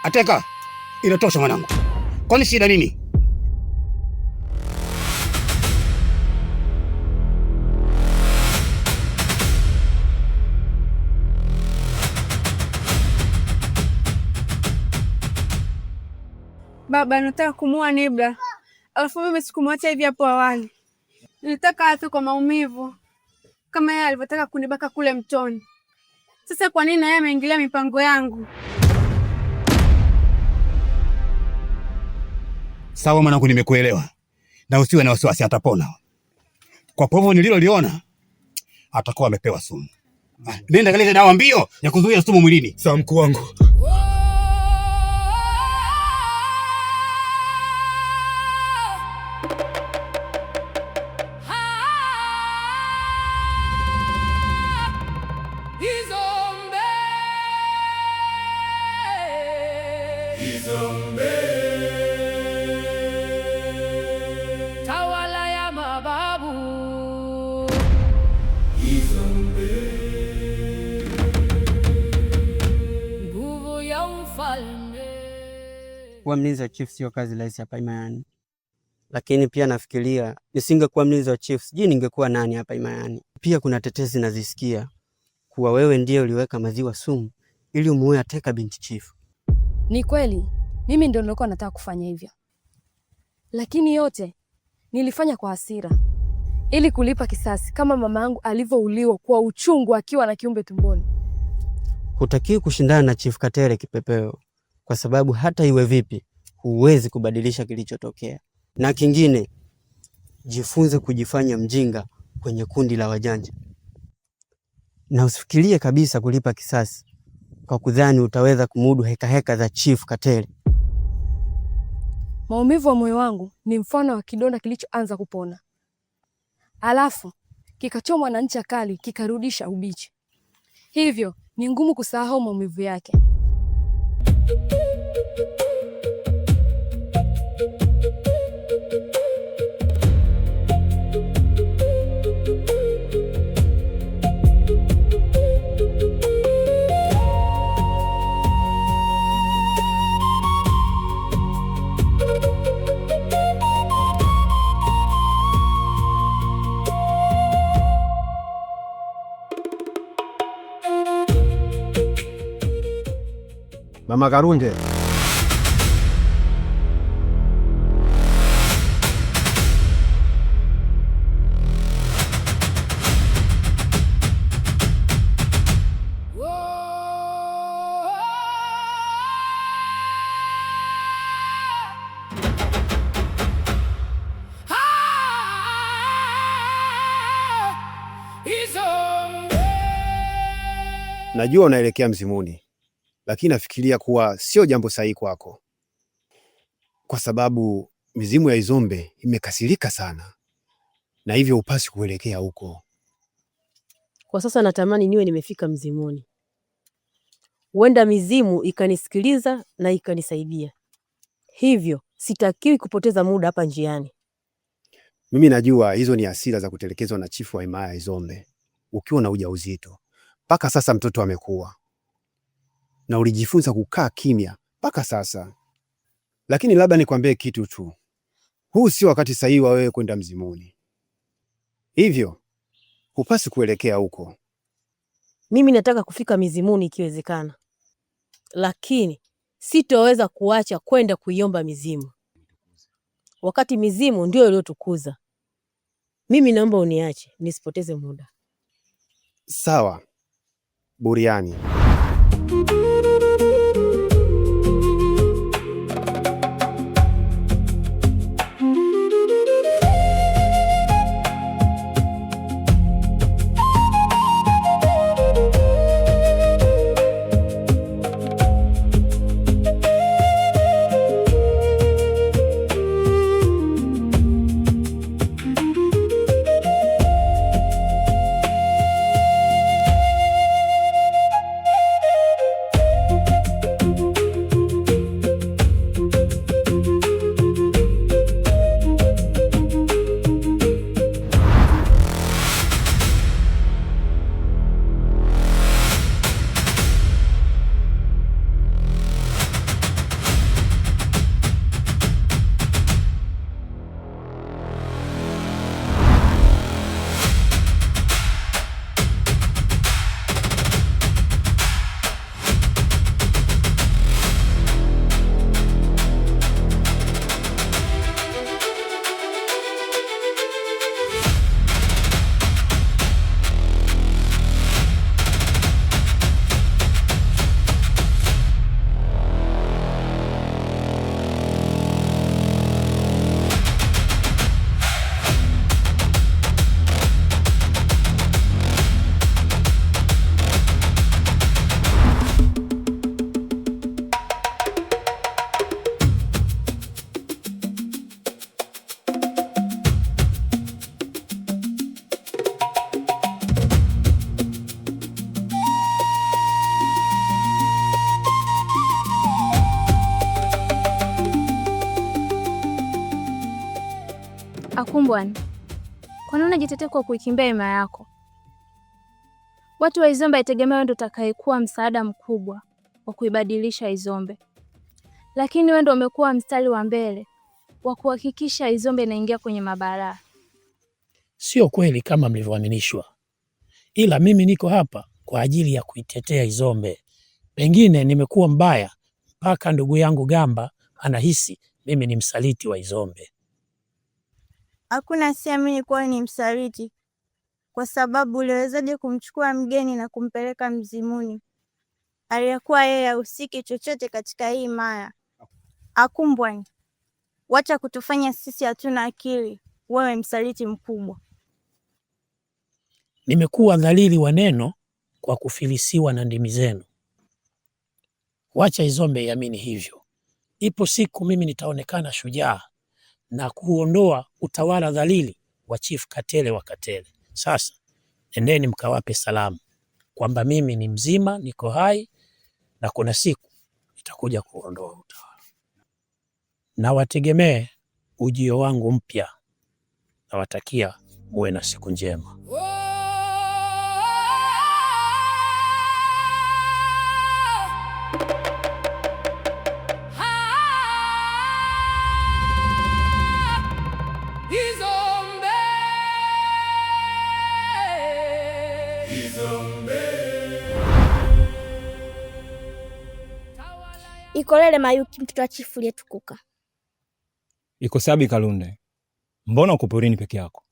Ateka, inatosha mwanangu. Kwani shida nini? Baba, nataka kumuua Nibla. Alafu mimi sikumwacha hivi hapo awali. Nilitaka afe kwa maumivu kama yeye alivyotaka kunibaka kule mtoni. Sasa kwa nini yeye ameingilia mipango yangu? Sawa mwanangu, nimekuelewa. Na usiwe na wasiwasi, atapona. Kwa povu nililoliona atakuwa amepewa sumu. Nenda kalete dawa mbio ya kuzuia sumu mwilini. Sawa mkuu wangu. Tawala ya mababu. Nguvu ya mfalme. Kuwa mlinzi wa chief sio kazi rahisi hapa Imayani. Lakini pia nafikiria nisingekuwa mlinzi wa chief, sijui ningekuwa nani hapa Imayani. Pia kuna tetesi nazisikia kuwa wewe ndiye uliweka maziwa sumu ili umuue Ateka binti chief. Ni kweli, mimi ndio nilikuwa nataka kufanya hivyo. Lakini yote nilifanya kwa hasira ili kulipa kisasi kama mama yangu alivyouliwa kwa uchungu akiwa na kiumbe tumboni. Hutakiwi kushindana na Chief Katere kipepeo, kwa sababu hata iwe vipi huwezi kubadilisha kilichotokea. Na kingine, jifunze kujifanya mjinga kwenye kundi la wajanja. Na usifikirie kabisa kulipa kisasi kwa kudhani utaweza kumudu heka za Chief Katere. Maumivu wa moyo wangu ni mfano wa kidonda kilichoanza kupona, alafu kikachomwa na ncha kali kikarudisha ubichi. Hivyo ni ngumu kusahau maumivu yake. Mama Karunde. Najua unaelekea mzimuni, lakini nafikiria kuwa sio jambo sahihi kwako, kwa sababu mizimu ya Izombe imekasirika sana, na hivyo upasi kuelekea huko. Kwa sasa natamani niwe nimefika mzimuni. Huenda mizimu ikanisikiliza na ikanisaidia. Hivyo sitakiwi kupoteza muda hapa njiani. Mimi najua hizo ni hasira za kutelekezwa na chifu wa himaya ya Izombe ukiwa na ujauzito. Mpaka sasa mtoto amekuwa na ulijifunza kukaa kimya mpaka sasa. Lakini labda nikwambie kitu tu, huu sio wakati sahihi wa wewe kwenda mzimuni, hivyo hupasi kuelekea huko. Mimi nataka kufika mizimuni ikiwezekana, lakini sitoweza kuacha kwenda kuiomba mizimu, wakati mizimu ndio iliyotukuza. Mimi naomba uniache nisipoteze muda. Sawa, Buriani. Akumbwani, kwa nini unajitetea kwa kuikimbia himaya yako? Watu wa Izombe itegemea wewe ndo utakayekuwa msaada mkubwa wa kuibadilisha Izombe, lakini wewe ndo umekuwa mstari wa mbele wa kuhakikisha Izombe inaingia kwenye mabalaa. Sio kweli kama mlivyoaminishwa, ila mimi niko hapa kwa ajili ya kuitetea Izombe. Pengine nimekuwa mbaya mpaka ndugu yangu Gamba anahisi mimi ni msaliti wa Izombe. Hakuna siamini kuwa ni msaliti, kwa sababu uliwezaje kumchukua mgeni na kumpeleka mzimuni aliyekuwa yeye hahusiki chochote katika hii maya? Akumbwani, wacha kutufanya sisi hatuna akili, wewe msaliti mkubwa. Nimekuwa dhalili wa neno kwa kufilisiwa na ndimi zenu. Wacha Izombe iamini hivyo. Ipo siku mimi nitaonekana shujaa na kuondoa utawala dhalili wa Chief Katele wa Katele. Sasa nendeni mkawape salamu kwamba mimi ni mzima, niko hai na kuna siku nitakuja kuondoa utawala. Na wategemee ujio wangu mpya. Nawatakia muwe na siku njema. Ikolele Mayuki, mtoto wa chifu aliyetukuka. Iko sabi Kalunde, mbona uko porini peke yako?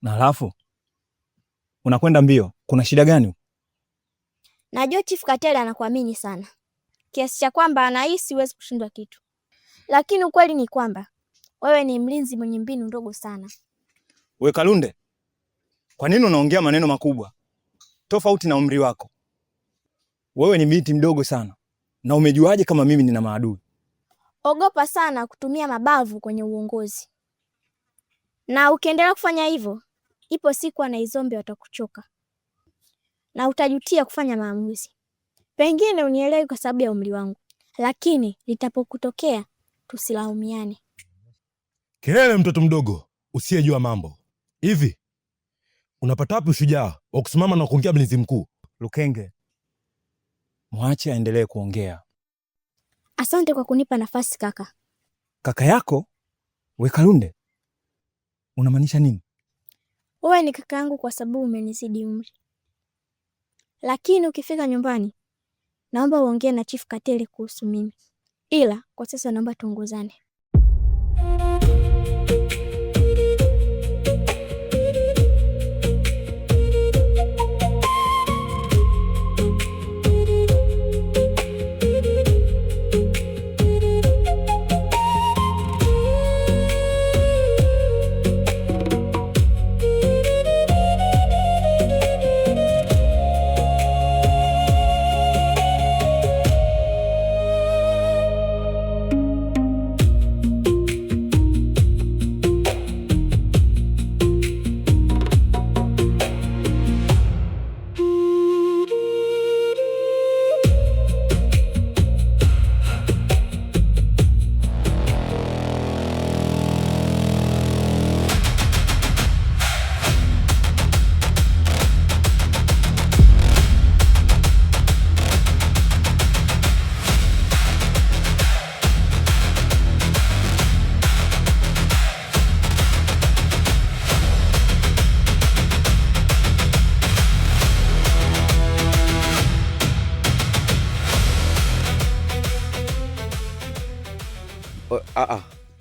Na halafu unakwenda mbio, kuna shida gani? Najua Chief Katele anakuamini sana kiasi cha kwamba anahisi huwezi kushindwa kitu, lakini ukweli ni kwamba wewe ni mlinzi mwenye mbinu ndogo sana. We Kalunde, kwa nini unaongea maneno makubwa tofauti na umri wako? Wewe ni binti mdogo sana, na umejuaje kama mimi nina maadui? Ogopa sana kutumia mabavu kwenye uongozi, na ukiendelea kufanya hivyo, ipo siku na Izombe watakuchoka na utajutia kufanya maamuzi. Pengine unielewi kwa sababu ya umri wangu, lakini litapokutokea tusilaumiane. Kelele mtoto mdogo usiyejua mambo. Hivi unapata wapi ushujaa wa kusimama na kuongea mlinzi mkuu? Lukenge, mwache aendelee kuongea. Asante kwa kunipa nafasi kaka. Kaka yako? We Kalunde, unamaanisha nini? Wewe ni kaka yangu kwa sababu umenizidi umri, lakini ukifika nyumbani naomba uongee na Chief Katele kuhusu mimi, ila kwa sasa naomba tuongozane.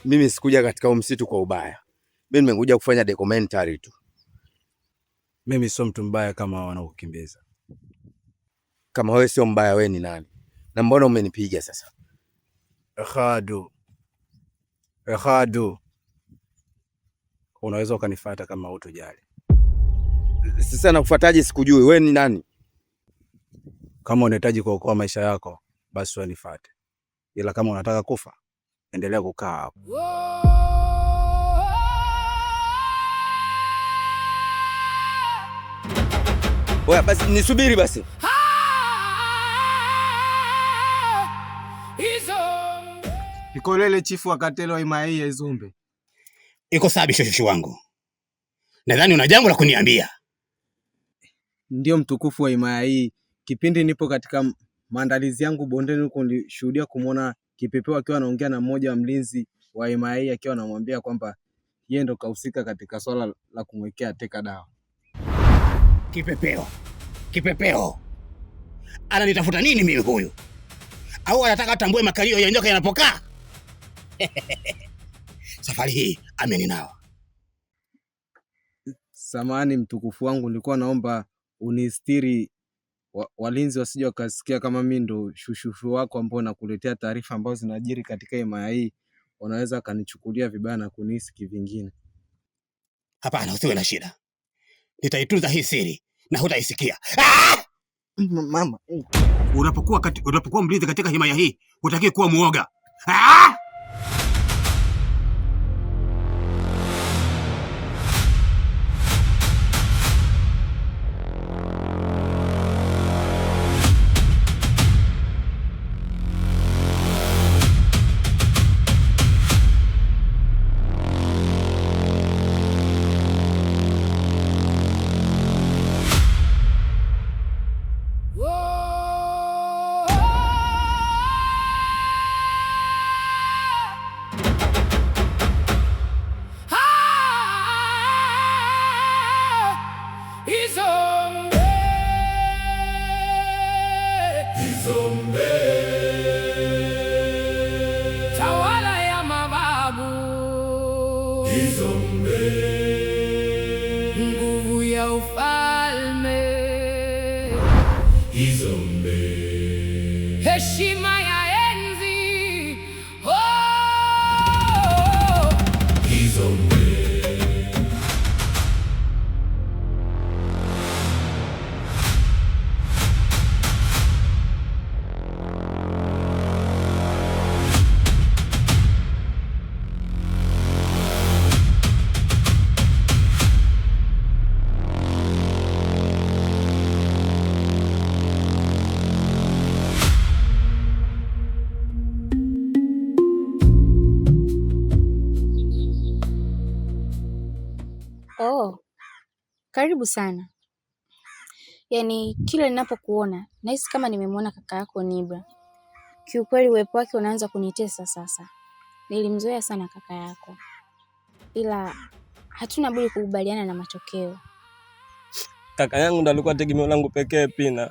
Mimi sikuja katika msitu kwa ubaya. Mimi nimekuja kufanya documentary tu. Mimi sio mtu mbaya kama wanaokukimbiza. Kama wewe sio mbaya, wewe ni nani? Na mbona umenipiga sasa? Ehadu. Unaweza ukanifuata kama hutojali. Sasa nakufuataje sikujui? Wewe ni nani? Kama unahitaji kuokoa maisha yako, basi unifuate. Ila kama unataka kufa, endelea kukaa hapo. Oya, basi nisubiri basi. Ikolele chifu wa Katele wa himaya hii ya Izombe. Iko sawa bishosho wangu. Nadhani una jambo la kuniambia. Ndio mtukufu wa himaya hii. Kipindi nipo katika maandalizi yangu bondeni huko, nilishuhudia kumwona kipepeo akiwa anaongea na mmoja wa mlinzi wa himaya hii, akiwa anamwambia kwamba yeye ndo kahusika katika swala la kumwekea teka dawa. Kipepeo ananitafuta nini mimi huyu? Au anataka atambue makalio ya nyoka yanapokaa? Safari hii ameninawa. Samahani mtukufu wangu, nilikuwa naomba unistiri walinzi wasije wakasikia kama mimi ndo shushufu wako ambao nakuletea taarifa ambazo zinajiri katika himaya hii, wanaweza kanichukulia vibaya na kunihisi kivingine. Hapana, usiwe na shida. Nitaitunza hii siri na hutaisikia. Mama, unapokuwa mlinzi katika himaya hii, hutakiwi kuwa muoga. Tawala ya mababu, nguvu ya ufalme, heshima ya enzi, Oh, karibu sana. Yaani kila ninapokuona nahisi kama nimemwona kaka yako Nibra. Kiukweli uwepo wake unaanza kunitesa sasa. Nilimzoea sana kaka yako, ila hatuna budi kukubaliana na matokeo. Kaka yangu ndo alikuwa tegemeo langu pekee Pina.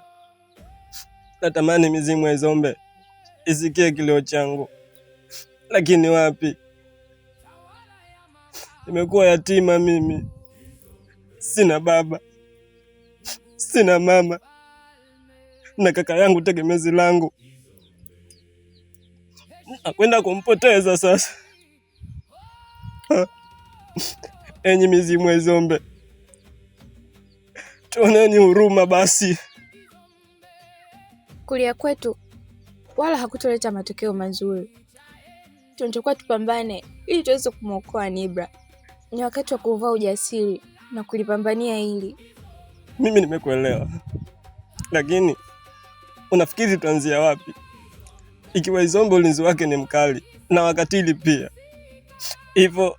Natamani mizimu ya Izombe isikie kilio changu, lakini wapi, nimekuwa yatima mimi. Sina baba, sina mama, na kaka yangu tegemezi langu nakwenda kumpoteza sasa. Enyi mizimu ya Izombe, tuoneni huruma basi. Kulia kwetu wala hakutoleta matokeo mazuri. Tunatakiwa tupambane ili tuweze kumwokoa Nibra. Ni wakati wa kuvaa ujasiri na kulipambania hili. Mimi nimekuelewa, lakini unafikiri tuanzia wapi? Ikiwa Izombe ulinzi wake ni mkali na wakatili pia, hivyo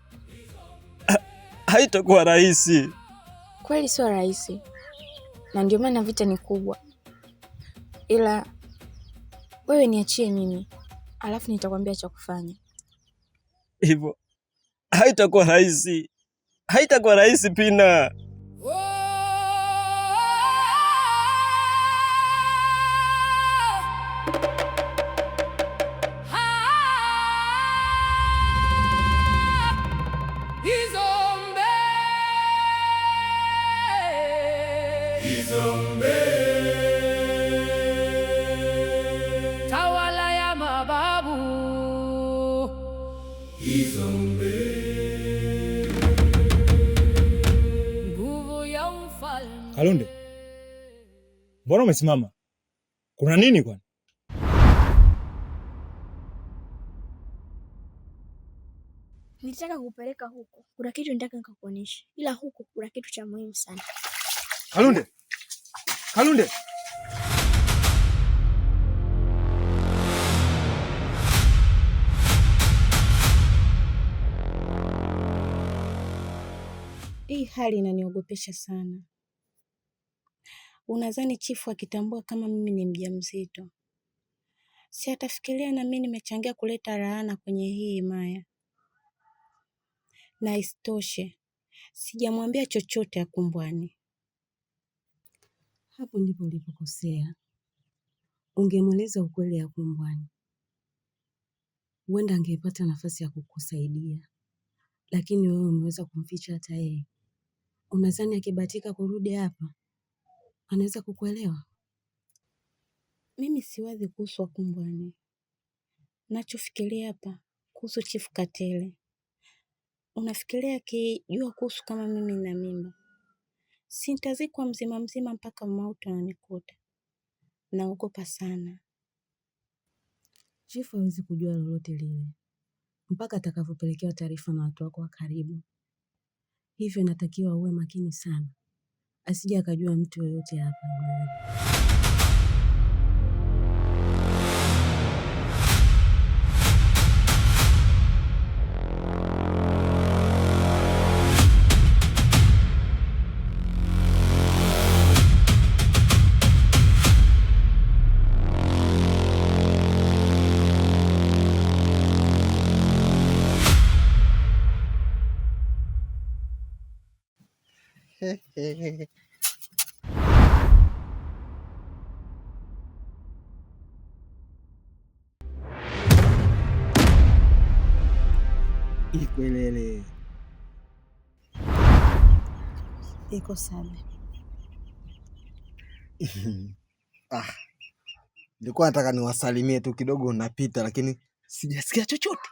haitakuwa rahisi. Kweli sio rahisi, na ndio maana vita ni kubwa. Ila wewe niachie mimi, alafu nitakwambia cha kufanya. Hivyo haitakuwa rahisi, haitakuwa rahisi Pina. Tawala ya mababu, nguvu ya mfalme. Kalunde, mbona umesimama? Kuna nini kwani? Nitaka kupeleka huko. Kuna kitu nitaka nikakuonyesha. Ila huko kuna kitu cha muhimu sana. Kalunde! Kalunde! Hii hali inaniogopesha sana. Unadhani chifu akitambua kama mimi ni mjamzito, si atafikiria na mimi nimechangia kuleta laana kwenye hii himaya? Na isitoshe sijamwambia chochote Akumbwani. Hapo ndipo ulipokosea. Ungemweleza ukweli Akumbwani, huenda angepata nafasi ya kukusaidia, lakini wewe umeweza kumficha hata yeye. Unadhani akibahatika kurudi hapa anaweza kukuelewa? Mimi siwazi kuhusu Akumbwani. Nachofikiria hapa kuhusu Chifu Katele. Unafikiria akijua kuhusu kama mimi na mimba, sintazikwa mzima mzima mpaka mauti ananikuta. Naogopa sana. Chifu hawezi kujua lolote lile mpaka atakapopelekewa taarifa na watu wako wa karibu. Hivyo natakiwa uwe makini sana, asije akajua mtu yoyote hapa. Ikwelele iko sawa. Nilikuwa nataka niwasalimie tu kidogo, napita lakini sijasikia chochote.